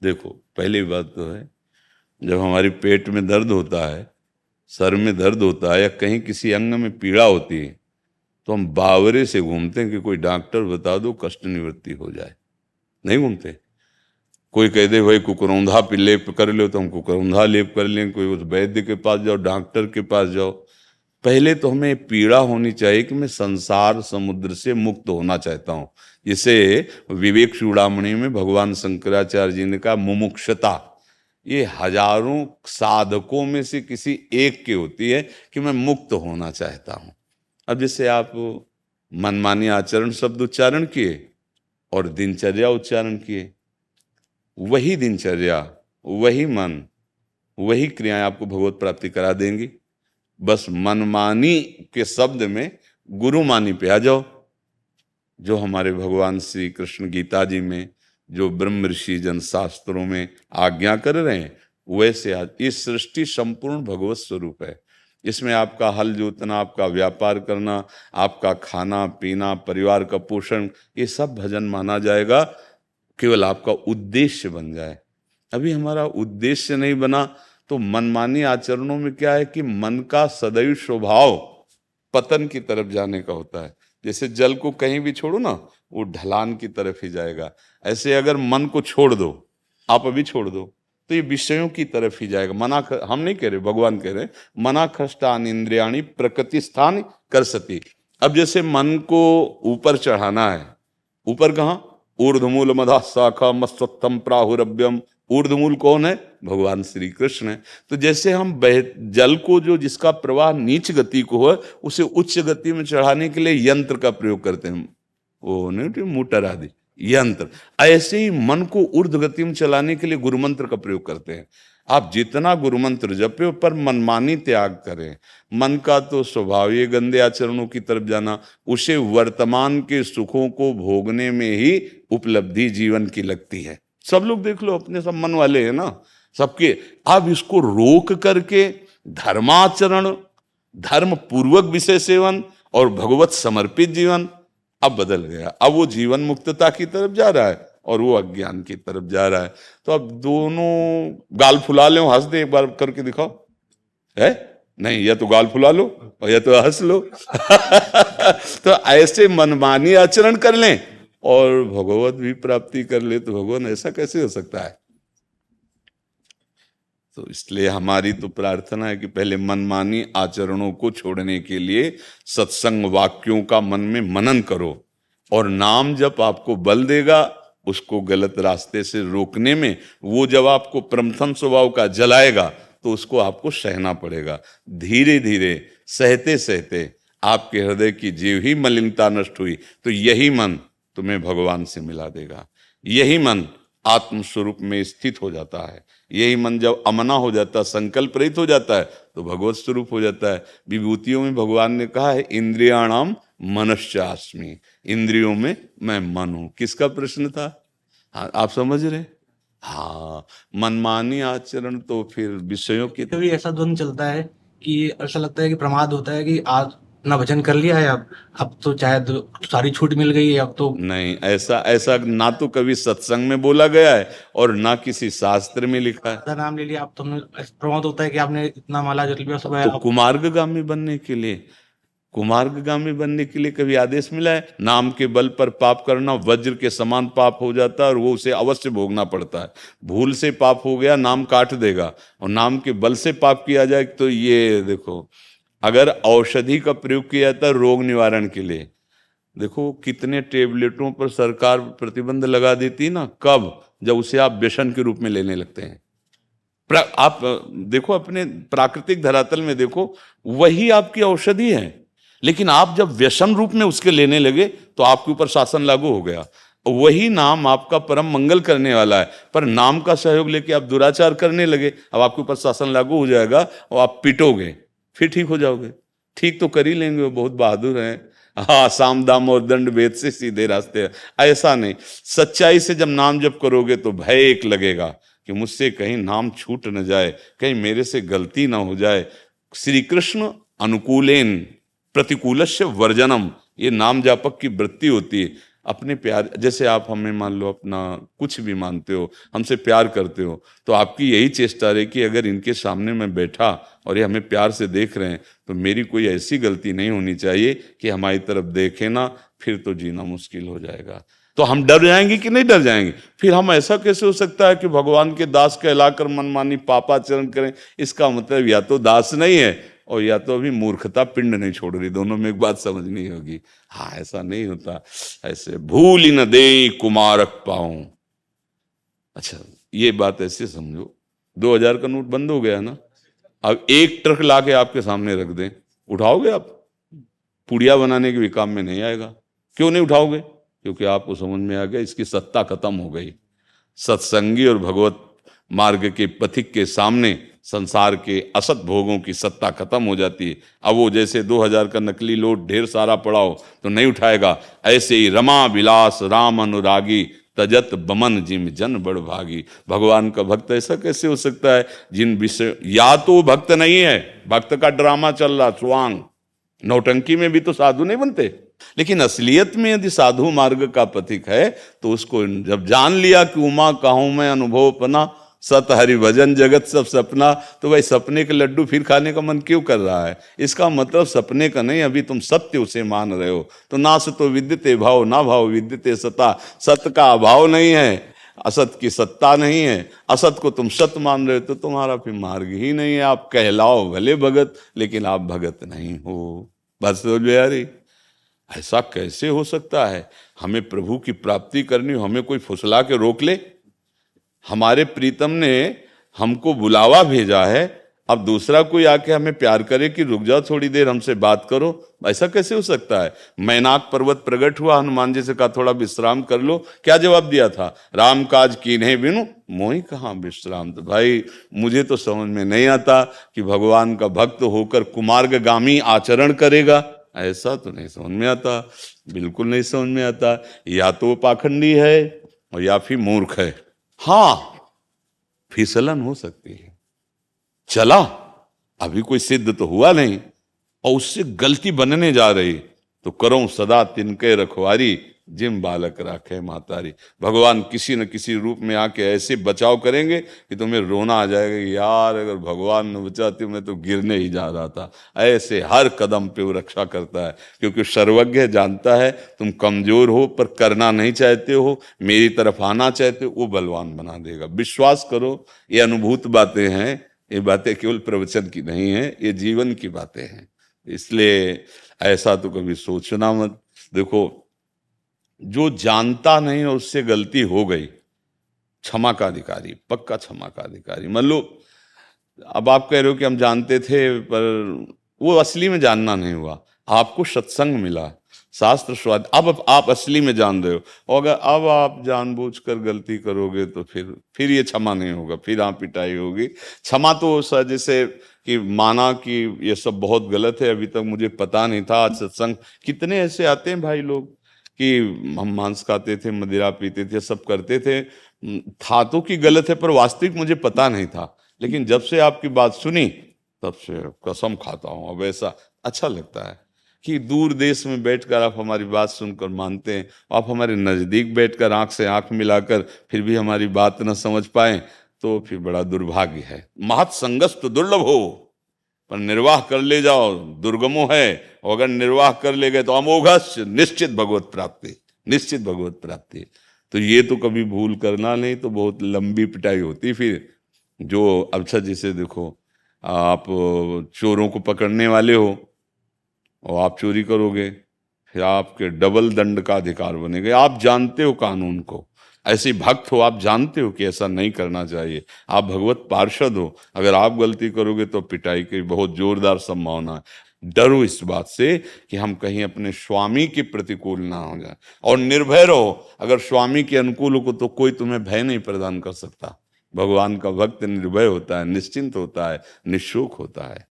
देखो पहली बात तो है, जब हमारी पेट में दर्द होता है, सर में दर्द होता है, या कहीं किसी अंग में पीड़ा होती है, तो हम बावरे से घूमते हैं कि कोई डॉक्टर बता दो कष्ट निवृत्ति हो जाए। नहीं घूमते। कोई कह दे भाई कुकरौंधा पे लेप कर लो, तो हम कुकरौंधा लेप कर लें। कोई उस वैद्य के पास जाओ, डॉक्टर के पास जाओ। पहले तो हमें पीड़ा होनी चाहिए कि मैं संसार समुद्र से मुक्त होना चाहता हूँ। जिसे विवेक चूड़ामणि में भगवान शंकराचार्य जी ने कहा, मुमुक्षता ये हजारों साधकों में से किसी एक की होती है कि मैं मुक्त होना चाहता हूँ। अब जैसे आप मनमानी आचरण शब्द उच्चारण किए और दिनचर्या उच्चारण किए, वही दिनचर्या, वही मन, वही क्रियाएं आपको भगवत प्राप्ति करा देंगी। बस मनमानी के शब्द में गुरुमानी पे आ जाओ। जो हमारे भगवान श्री कृष्ण गीता जी में, जो ब्रह्म ऋषि जन शास्त्रों में आज्ञा कर रहे हैं, वैसे आज इस सृष्टि संपूर्ण भगवत स्वरूप है। इसमें आपका हल जोतना, आपका व्यापार करना, आपका खाना पीना, परिवार का पोषण, ये सब भजन माना जाएगा। केवल आपका उद्देश्य बन जाए। अभी हमारा उद्देश्य नहीं बना तो मनमानी आचरणों में क्या है कि मन का सदैव स्वभाव पतन की तरफ जाने का होता है। जैसे जल को कहीं भी छोड़ो ना, वो ढलान की तरफ ही जाएगा। ऐसे अगर मन को छोड़ दो, आप अभी छोड़ दो, तो ये विषयों की तरफ ही जाएगा। हम नहीं कह रहे, भगवान कह रहे, मना खष्टान इंद्रियाणी प्रकृति स्थान कर सती। अब जैसे मन को ऊपर चढ़ाना है, ऊपर कहाँ? ऊर्ध्वमूल मधा शाखा मस्तम प्राहुरभ्यम। ऊर्ध्वमूल कौन है? भगवान श्री कृष्ण है। तो जैसे हम जल को, जो जिसका प्रवाह नीच गति को है, उसे उच्च गति में चढ़ाने के लिए यंत्र का प्रयोग करते हैं, वो नहीं मोटर आदि यंत्र। ऐसे ही मन को ऊर्ध्व गति में चलाने के लिए गुरु मंत्र का प्रयोग करते हैं। आप जितना गुरु मंत्र जपे पर मनमानी त्याग करें। मन का तो स्वभाव ये गंदे आचरणों की तरफ जाना, उसे वर्तमान के सुखों को भोगने में ही उपलब्धि जीवन की लगती है। सब लोग देख लो, अपने सब मन वाले हैं ना सबके। अब इसको रोक करके धर्माचरण, धर्म पूर्वक विषय सेवन और भगवत समर्पित जीवन अब बदल गया। अब वो जीवन मुक्तता की तरफ जा रहा है और वो अज्ञान की तरफ जा रहा है। तो अब दोनों गाल फुला लो, हंस दे, एक बार करके दिखाओ। है नहीं, या तो गाल फुला लो और या तो हंस लो। तो ऐसे मनमानी आचरण कर लें और भगवत भी प्राप्ति कर ले, तो भगवान ऐसा कैसे हो सकता है? तो इसलिए हमारी तो प्रार्थना है कि पहले मनमानी आचरणों को छोड़ने के लिए सत्संग वाक्यों का मन में मनन करो, और नाम जब आपको बल देगा उसको गलत रास्ते से रोकने में। वो जब आपको प्रथम स्वभाव का जलाएगा तो उसको आपको सहना पड़ेगा। धीरे धीरे सहते सहते आपके हृदय की जीव ही मलिनता नष्ट हुई तो यही मन तुम्हें भगवान से मिला देगा। यही मन आत्म स्वरूप में स्थित हो जाता है। यही मन जब अमना हो जाता है, संकल्प रहित हो जाता है, तो भगवत स्वरूप हो जाता है। विभूतियों में भगवान ने कहा है, इंद्रियाणाम मनश्चास्मि, इंद्रियों में मैं मन हूं। किसका प्रश्न था? हाँ, आप समझ रहे? हाँ, मनमानी आचरण तो फिर विषयों की। कभी ऐसा द्वंद चलता है कि ऐसा लगता है कि प्रमाद होता है कि आज ना भजन कर लिया है, अब तो शायद सारी छूट मिल गई है, अब तो नहीं, ऐसा ऐसा ना तो कभी सत्संग में बोला गया है और ना किसी शास्त्र में लिखा है। ज्यादा नाम ले लिया, अब तो प्रमाद होता है कि आपने इतना माला जप लिया सब है। तो कुमार्गगामी बनने के लिए, कुमार्गगामी बनने के लिए कभी आदेश मिला है? नाम के बल पर पाप करना वज्र के समान पाप हो जाता है और वो उसे अवश्य भोगना पड़ता है। भूल से पाप हो गया, नाम काट देगा, और नाम के बल से पाप किया जाए तो ये देखो, अगर औषधि का प्रयोग किया जाता है रोग निवारण के लिए, देखो कितने टेबलेटों पर सरकार प्रतिबंध लगा देती है ना, कब? जब उसे आप व्यसन के रूप में लेने लगते हैं। आप देखो अपने प्राकृतिक धरातल में देखो, वही आपकी औषधि है, लेकिन आप जब व्यसन रूप में उसके लेने लगे तो आपके ऊपर शासन लागू हो गया। वही नाम आपका परम मंगल करने वाला है, पर नाम का सहयोग लेके आप दुराचार करने लगे, अब आपके ऊपर शासन लागू हो जाएगा और आप पिटोगे, फिर ठीक हो जाओगे। ठीक तो कर ही लेंगे, वो बहुत बहादुर हैं। हाँ, साम दाम और दंड भेद से सीधे रास्ते हैं। ऐसा नहीं, सच्चाई से जब नाम जप करोगे तो भय एक लगेगा कि मुझसे कहीं नाम छूट न जाए, कहीं मेरे से गलती ना हो जाए। श्री कृष्ण अनुकूलेन प्रतिकूलस्य वर्जनम, ये नाम जापक की वृत्ति होती है। अपने प्यार, जैसे आप हमें मान लो अपना कुछ भी मानते हो, हमसे प्यार करते हो, तो आपकी यही चेष्टा रहे कि अगर इनके सामने मैं बैठा और ये हमें प्यार से देख रहे हैं तो मेरी कोई ऐसी गलती नहीं होनी चाहिए कि हमारी तरफ देखे ना, फिर तो जीना मुश्किल हो जाएगा। तो हम डर जाएंगे कि नहीं डर जाएंगे? फिर हम, ऐसा कैसे हो सकता है कि भगवान के दास कहलाकर मनमानी पापाचरण करें? इसका मतलब या तो दास नहीं है और या तो अभी मूर्खता पिंड नहीं छोड़ रही, दोनों में एक बात समझनी होगी। हाँ, ऐसा नहीं होता। ऐसे भूल ही न दे कुमारक पाऊं। अच्छा, ये बात ऐसे समझो, 2000 का नोट बंद हो गया ना, अब एक ट्रक लाके आपके सामने रख दें, उठाओगे आप? पुड़िया बनाने के भी काम में नहीं आएगा। क्यों नहीं उठाओगे? क्योंकि आपको समझ में आ गया इसकी सत्ता खत्म हो गई। सत्संगी और भगवत मार्ग के पथिक के सामने संसार के असत भोगों की सत्ता खत्म हो जाती है। अब वो जैसे 2000 का नकली नोट ढेर सारा पड़ा हो तो नहीं उठाएगा, ऐसे ही रमा विलास राम अनुरागी तजत बमन जिम जन बड़ भागी। भगवान का भक्त ऐसा कैसे हो सकता है जिन विषय, या तो भक्त नहीं है, भक्त का ड्रामा चल रहा, स्वांग नौटंकी में भी तो साधु नहीं बनते, लेकिन असलियत में यदि साधु मार्ग का पथिक है तो उसको जब जान लिया कि उमा कहूं मैं अनुभव अपना, सत हरि भजन जगत सब सपना, तो भाई सपने के लड्डू फिर खाने का मन क्यों कर रहा है? इसका मतलब सपने का नहीं, अभी तुम सत्य उसे मान रहे हो। तो ना सतो विद्यते भाव, ना भाव विद्यते सता। सत्य का अभाव नहीं है, असत की सत्ता नहीं है, असत को तुम सत्य मान रहे हो तो तुम्हारा फिर मार्ग ही नहीं है। आप कहलाओ भले भगत, लेकिन आप भगत नहीं हो। बस समझ में आ रही? ऐसा कैसे हो सकता है? हमें प्रभु की प्राप्ति करनी हो, हमें कोई फुसला के रोक ले? हमारे प्रीतम ने हमको बुलावा भेजा है, अब दूसरा कोई आके हमें प्यार करे कि रुक जाओ थोड़ी देर हमसे बात करो, ऐसा कैसे हो सकता है? मैनाक पर्वत प्रकट हुआ, हनुमान जी से कहा थोड़ा विश्राम कर लो, क्या जवाब दिया था? राम काज कीन्हे बिनु मोहि कहाँ विश्राम। तो भाई मुझे तो समझ में नहीं आता कि भगवान का भक्त होकर कुमार्गगामी आचरण करेगा, ऐसा तो नहीं समझ में आता, बिल्कुल नहीं समझ में आता। या तो पाखंडी है और या फिर मूर्ख है। हाँ, फिसलन हो सकती है, चला अभी कोई सिद्ध तो हुआ नहीं और उससे गलती बनने जा रही, तो करो सदा तिनके रखवारी जिम बालक राखे मातारी। भगवान किसी न किसी रूप में आके ऐसे बचाव करेंगे कि तुम्हें रोना आ जाएगा, यार अगर भगवान न बचाते मैं तो गिरने ही जा रहा था। ऐसे हर कदम पे वो रक्षा करता है, क्योंकि सर्वज्ञ जानता है तुम कमजोर हो पर करना नहीं चाहते हो, मेरी तरफ आना चाहते हो, वो बलवान बना देगा। विश्वास करो, ये अनुभूत बातें हैं, ये बातें केवल प्रवचन की नहीं है, ये जीवन की बातें हैं। इसलिए ऐसा तो कभी सोचना मत। देखो, जो जानता नहीं और उससे गलती हो गई, क्षमा का अधिकारी, पक्का क्षमा का अधिकारी। मान लो अब आप कह रहे हो कि हम जानते थे पर वो असली में जानना नहीं हुआ, आपको सत्संग मिला, शास्त्र स्वाद, अब आप असली में जान रहे हो, और अगर अब आप जानबूझकर गलती करोगे तो फिर ये क्षमा नहीं होगा, फिर आप पिटाई होगी। क्षमा तो जैसे कि माना कि ये सब बहुत गलत है, अभी तक मुझे पता नहीं था, आज सत्संग। कितने ऐसे आते हैं भाई लोग कि हम मांस खाते थे, मदिरा पीते थे, सब करते थे, था तो कि गलत है पर वास्तविक मुझे पता नहीं था, लेकिन जब से आपकी बात सुनी तब से कसम खाता हूँ अब ऐसा अच्छा लगता है कि दूर देश में बैठकर आप हमारी बात सुनकर मानते हैं, आप हमारे नज़दीक बैठकर आंख से आंख मिलाकर फिर भी हमारी बात न समझ पाए, तो फिर बड़ा दुर्भाग्य है। महत संगस्त दुर्लभ हो, पर निर्वाह कर ले जाओ दुर्गमो है, और अगर निर्वाह कर ले गए तो अमोघस निश्चित भगवत प्राप्ति, निश्चित भगवत प्राप्ति। तो ये तो कभी भूल करना नहीं, तो बहुत लंबी पिटाई होती फिर। जो अच्छा जैसे देखो, आप चोरों को पकड़ने वाले हो और आप चोरी करोगे, फिर आपके डबल दंड का अधिकार बनेगा। आप जानते हो कानून को, ऐसे भक्त हो, आप जानते हो कि ऐसा नहीं करना चाहिए, आप भगवत पार्षद हो, अगर आप गलती करोगे तो पिटाई की बहुत जोरदार संभावना है। डरो इस बात से कि हम कहीं अपने स्वामी के प्रतिकूल ना हो जाए, और निर्भय रहो, अगर स्वामी के अनुकूल हो तो कोई तुम्हें भय नहीं प्रदान कर सकता। भगवान का भक्त निर्भय होता है, निश्चिंत होता है, निःशोक होता है।